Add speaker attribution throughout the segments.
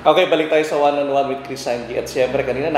Speaker 1: Okay, balik tayo sa one-on-one with Chris Sanji. At siyempre, kanina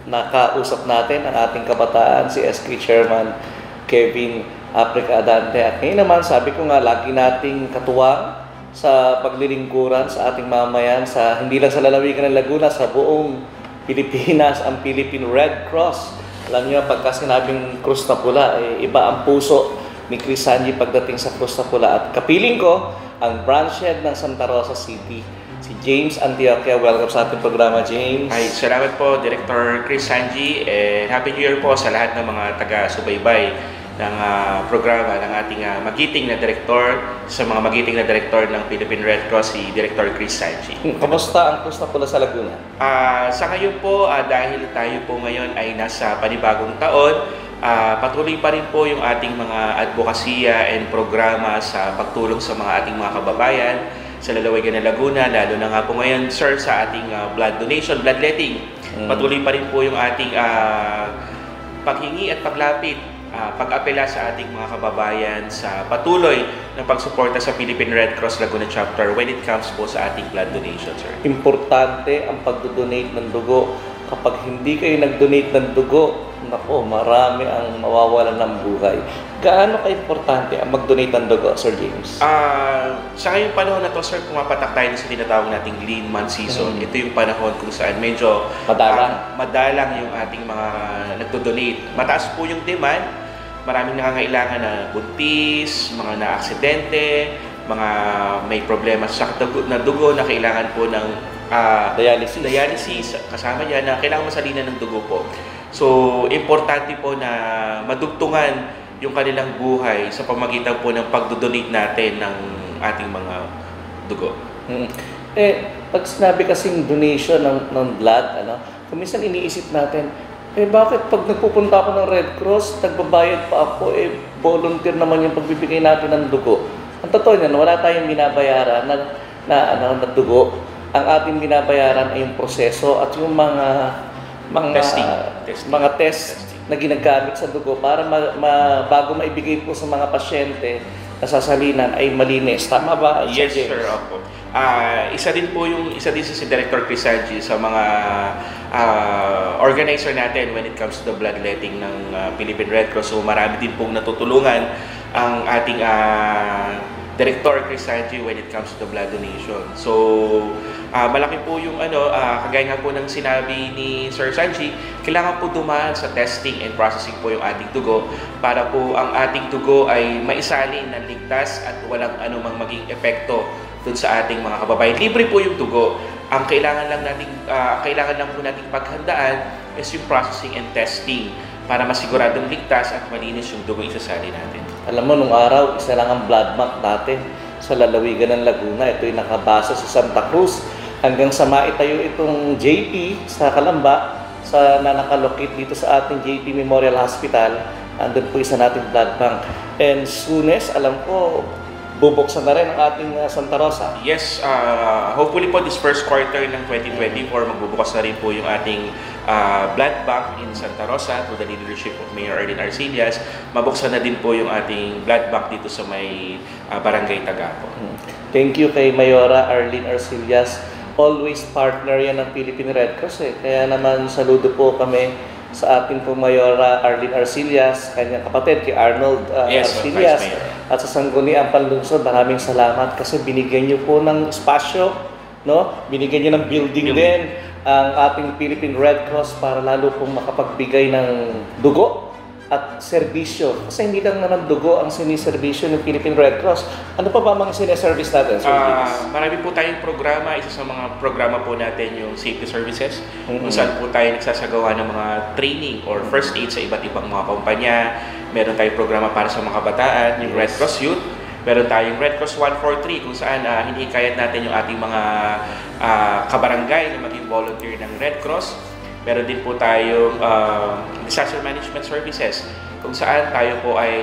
Speaker 1: nakausap natin ang ating kabataan, si SK Chairman Kevin Aprica Adante. At ngayon naman, sabi ko nga, lagi nating katuwang sa paglilingkuran sa ating mamayan, hindi lang sa lalawigan ng Laguna, sa buong Pilipinas, ang Philippine Red Cross. Alam niyo, pagka sinabing krus na pula, iba ang puso ni Chris Sanji pagdating sa krus na pula. At kapiling ko, ang branch head ng Santa Rosa City, si James Antioquia. Welcome sa ating programa, James.
Speaker 2: Ay, salamat po, Director Chris Sanji. Happy New Year po sa lahat ng mga taga-subaybay ng programa ng ating magiting na director, sa mga magiting na director ng Philippine Red Cross, si Director Chris Sanji.
Speaker 1: Kamusta ang krus na pula sa Laguna?
Speaker 2: Sa ngayon po, dahil tayo po ngayon ay nasa panibagong taon, patuloy pa rin po yung ating mga advokasya and programa sa pagtulong sa mga ating mga kababayan sa lalawigan ng Laguna, lalo na nga po ngayon, sir, sa ating blood donation, bloodletting. Patuloy pa rin po yung ating paghingi at paglapit, pag-apela sa ating mga kababayan sa patuloy na pagsuporta sa Philippine Red Cross Laguna Chapter when it comes po sa ating blood donation, sir.
Speaker 1: Importante ang pagdodonate ng dugo. Kapag hindi kayo nag-donate ng dugo, nako, marami ang mawawalan ng buhay. Gaano ka-importante ang mag-donate ng dugo, Sir James?
Speaker 2: Sa ngayong panahon na to, sir, pumapatak tayo sa tinatawag nating lean month season. Ito yung panahon kung saan medyo madalang yung ating mga nagdo-donate. Mataas po yung demand. Maraming nangangailangan na buntis, mga na-aksidente, mga may problema sa dugo na kailangan po ng dialysis. Kasama yan na kailangan masalinan ng dugo po. So, importante po na madugtungan yung kanilang buhay sa pamagitan po ng pagdodonate natin ng ating mga dugo.
Speaker 1: Pag sinabi kasing donation ng blood, kuminsan iniisip natin, bakit pag nagpupunta ako ng Red Cross, nagbabayad pa ako, volunteer naman yung pagbibigay natin ng dugo. Ang totoo niyan, wala tayong binabayaran na dugo. Ang ating binabayaran ay yung proseso at yung mga test na ginagamit sa dugo para bago maibigay po sa mga pasyente na sasalinan ay malinis. Tama ba?
Speaker 2: Yes, sir. Opo. Isa din si Director Chris Sanji sa mga organizer natin when it comes to the bloodletting ng Philippine Red Cross. So marami din pong natutulungan ang ating Director Chris Sanji when it comes to the blood donation. So, malaki po yung kagaya nga po ng sinabi ni Sir Sanji, kailangan po dumaan sa testing and processing po yung ating dugo para po ang ating dugo ay maisalin ng ligtas at walang anumang maging epekto dun sa ating mga kababayan. Libre po yung dugo. Ang kailangan lang po nating paghandaan is yung processing and testing para masiguradong ligtas at malinis yung dugo isasali natin.
Speaker 1: Alam mo, nung araw, isa lang ang blood bank natin sa lalawigan ng Laguna. Ito'y nakabasa sa Santa Cruz. Hanggang sa maitayo itong JP sa Calamba, na nakalocate dito sa ating JP Memorial Hospital, andun po isa nating blood bank. And soonest, alam ko, bubuksan na rin ang ating Santa Rosa.
Speaker 2: Yes, hopefully po this first quarter ng 2024, magbubukas na rin po yung ating blood bank in Santa Rosa through the leadership of Mayor Arlene Arcillas. Mabuksan na din po yung ating blood bank dito sa may Barangay Tagapo.
Speaker 1: Thank you kay Mayora Arlene Arcillas. Always partner yan ng Philippine Red Cross. Kaya naman saludo po kami sa ating po Mayora Arlene Arcillas, kanyang kapatid kay Arnold Arcillas, at sa Sangguniang Panlungsod. Maraming salamat kasi binigyan niyo po ng espasyo, binigyan niyo ng building din ang ating Philippine Red Cross para lalo pong makapagbigay ng dugo at serbisyo. Kasi hindi lang naman dugo ang siniservisyo ng Philippine Red Cross. Ano pa ba mga siniservice natin, Sir James?
Speaker 2: Marami po tayong programa. Isa sa mga programa po natin yung safety services, kung saan po tayo nagsasagawa ng mga training or first aid sa iba't ibang mga kumpanya. Meron tayong programa para sa mga kabataan, yung Red Cross Youth. Meron tayong Red Cross 143 kung saan hinihikayat natin yung ating mga kabarangay na maging volunteer ng Red Cross. Meron din po tayong disaster management services kung saan tayo po ay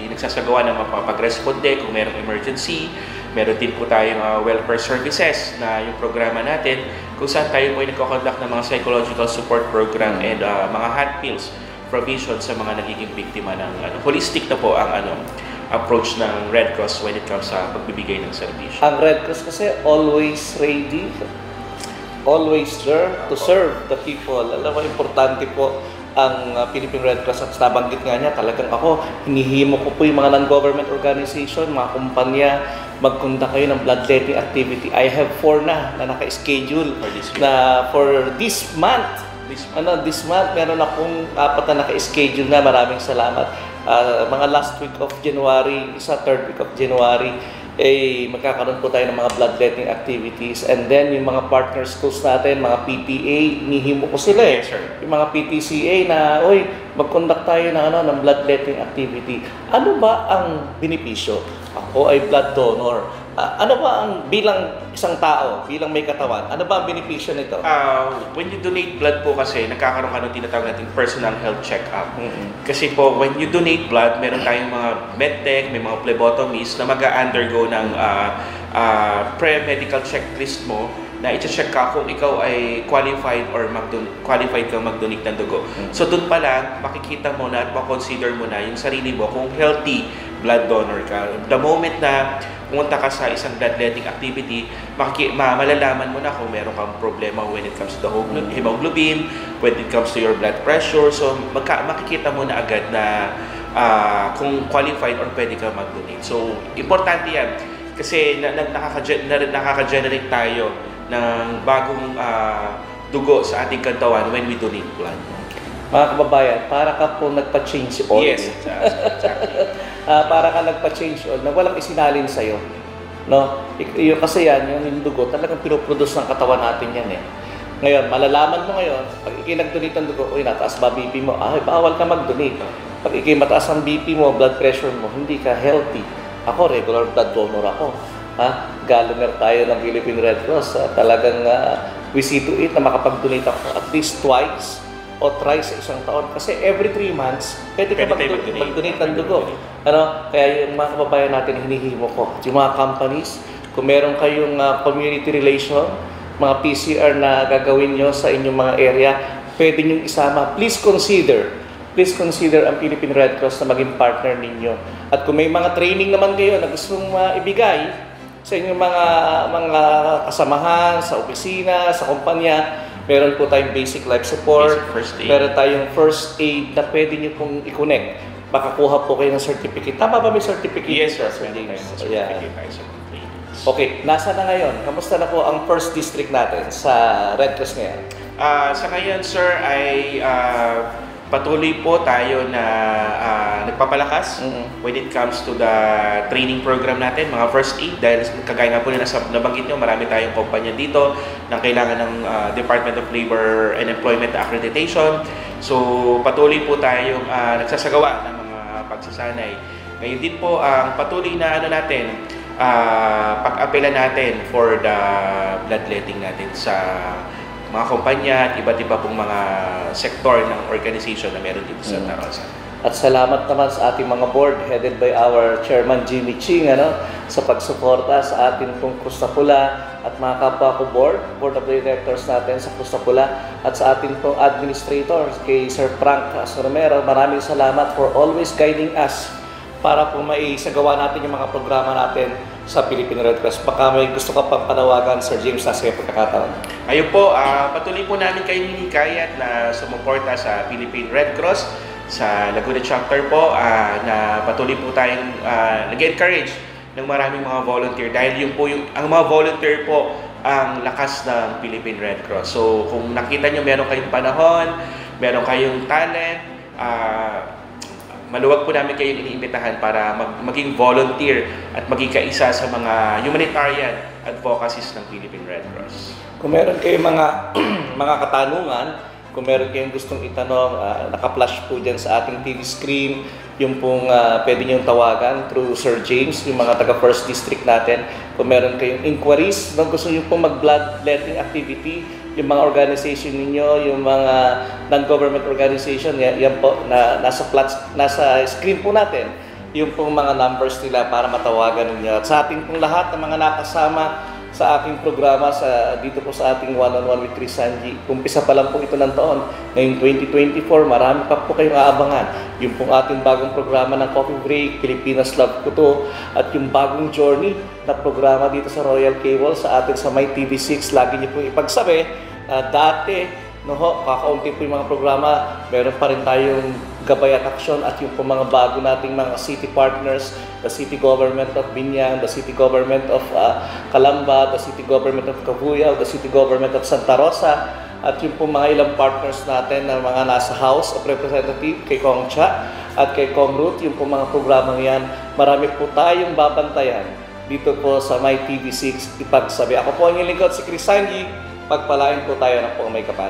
Speaker 2: nagsasagawa ng mapapag-responde kung mayroong emergency. Meron din po tayong welfare services na yung programa natin kung saan tayo po ay nagko-conduct ng mga psychological support program and mga hand pills provision sa mga nagiging biktima ng holistic na po ang approach ng Red Cross when it comes sa pagbibigay ng serbisyo.
Speaker 1: Ang Red Cross kasi always ready. always there to serve the people. Alam mo, importante po ang Philippine Red Cross at nabanggit nga niya, talagang ako, hinihimo ko po yung mga non-government organization, mga kumpanya, magkunda kayo ng bloodletting activity. I have 4 na naka-schedule for this month. This month, meron akong 4 na naka-schedule na. Maraming salamat. Mga last week of January, third week of January, magkakaroon po tayo ng mga bloodletting activities. And then, yung mga partner schools natin, mga PTA, inihimo ko sila
Speaker 2: Yes, sir.
Speaker 1: Yung mga PTCA na, mag-conduct tayo ng bloodletting activity. Ano ba ang benepisyo? Ako ay blood donor. Ano ba ang bilang isang tao, bilang may katawan, ano ba ang benepisyo nito?
Speaker 2: When you donate blood po kasi, nagkakaroon ka ng tinatawag natin personal health check-up.
Speaker 1: Mm-hmm.
Speaker 2: Kasi po, when you donate blood, meron tayong mga medtech, may mga phlebotomies na mag-undergo ng pre-medical checklist mo na i-check ka kung ikaw ay qualified or qualified kang mag-donate ng dugo. So doon pa lang, makikita mo na at makonsider mo na yung sarili mo kung healthy blood donor ka. The moment na pumunta ka sa isang bloodletting activity, malalaman mo na kung meron kang problema when it comes to the hemoglobin, when it comes to your blood pressure. So makikita mo na agad na kung qualified or pwede ka mag-donate. So importante yan kasi nakaka-generate tayo ng bagong dugo sa ating katawan when we donate blood.
Speaker 1: Mga kababayan, para ka po nagpa-change oil.
Speaker 2: Yes, exactly.
Speaker 1: Para ka nagpa-change oil na walang isinalin sa'yo. No? Kasi yung dugo, talagang pinoproduce ng katawan natin yan. Ngayon, malalaman mo ngayon, pag ikinag-donate ng dugo, nataas ba BP mo? Bawal ka mag-donate. Pag mataas ang BP mo, blood pressure mo, hindi ka healthy. Ako, regular blood donor ako. Galoner tayo ng Philippine Red Cross. Talagang we see to it na makapag-donate ako at least twice o thrice sa isang taon. Kasi every 3 months, pwede ka mag-donate ng dugo. Kaya yung mga kababayan natin, hinihimo ko. Yung mga companies, kung meron kayong community relation, mga PCR na gagawin nyo sa inyong mga area, pwede nyo isama. Please consider ang Philippine Red Cross na maging partner ninyo. At kung may mga training naman kayo na gustong ibigay sa inyong mga kasamahan, sa opisina, sa kumpanya, meron po tayong basic life support, meron tayong first aid na pwede nyo pong i-connect. Makakuha po kayo ng certificate. Tama ba may certificate?
Speaker 2: Yes, sir.
Speaker 1: Okay, nasa na ngayon? Kamusta na po ang first district natin sa Red Cross ngayon?
Speaker 2: Sa ngayon, sir, ay patuloy po tayo na nagpapalakas when it comes to the training program natin, mga first aid. Dahil kagaya nga po na nabanggit nyo, marami tayong kumpanya dito na kailangan ng Department of Labor and Employment Accreditation. So patuloy po tayong nagsasagawa ng mga pagsasanay. Ngayon din po ang patuloy na natin, pag-apela natin for the bloodletting natin sa mga kumpanya at iba't iba pong mga sektor ng organization na meron dito sa Tarasan.
Speaker 1: At salamat naman sa ating mga board headed by our Chairman Jimmy Ching sa pagsuporta sa ating pong Costa Pula at mga kapwa ko board of directors natin sa Costa Pula at sa ating pong administrator kay Sir Frank Romero. Maraming salamat for always guiding us para po maisagawa natin yung mga programa natin sa Philippine Red Cross. Baka may gusto ka pang panawagan, Sir James, na sa pagkakataon.
Speaker 2: Ayun po, patuloy po namin kayong hinikayat na sumuporta sa Philippine Red Cross sa Laguna Chapter po, na patuloy po tayong nag-encourage ng maraming mga volunteer dahil ang mga volunteer po ang lakas ng Philippine Red Cross. So kung nakita nyo meron kayong panahon, meron kayong talent, maluwag po namin kayong iniimbitahan para maging volunteer at maging kaisa sa mga humanitarian advocacies ng Philippine Red Cross.
Speaker 1: Kung meron kayong mga katanungan, kung meron kayong gustong itanong, naka-flash po dyan sa ating TV screen, yung pong pwede niyong tawagan through Sir James, yung mga taga First District natin. Kung meron kayong inquiries, gusto niyo pong mag-bloodletting activity, yung mga organization ninyo, yung mga non-government organization, yan po, nasa screen po natin, yung pong mga numbers nila para matawagan ninyo. At sa ating pong lahat ng mga nakasama sa aking programa dito po sa ating One-on-One with Chris Sanji. Umpisa pa lang po ito ng taon. Ngayong 2024, marami pa po kayong aabangan. Yung pong ating bagong programa ng Coffee Break, Pilipinas Love Ko To, at yung bagong Journey na programa dito sa Royal Cable sa atin sa My TV6. Lagi niyo pong ipagsabi, dati, kakaunti po yung mga programa, meron pa rin tayong gabay at aksyon at yung po mga bago nating mga city partners, the City Government of Binyang, the City Government of Calamba, the City Government of Cabuyao, the City Government of Santa Rosa, at yung po mga ilang partners natin na mga nasa House of Representative, kay Kong Cha at kay Kong Ruth, yung po mga programang yan, marami po tayong babantayan dito po sa My TV6 Ipagsabi. Ako po ang inyong lingkod si Chris Sanji, pagpalain po tayo ng pong may kapal.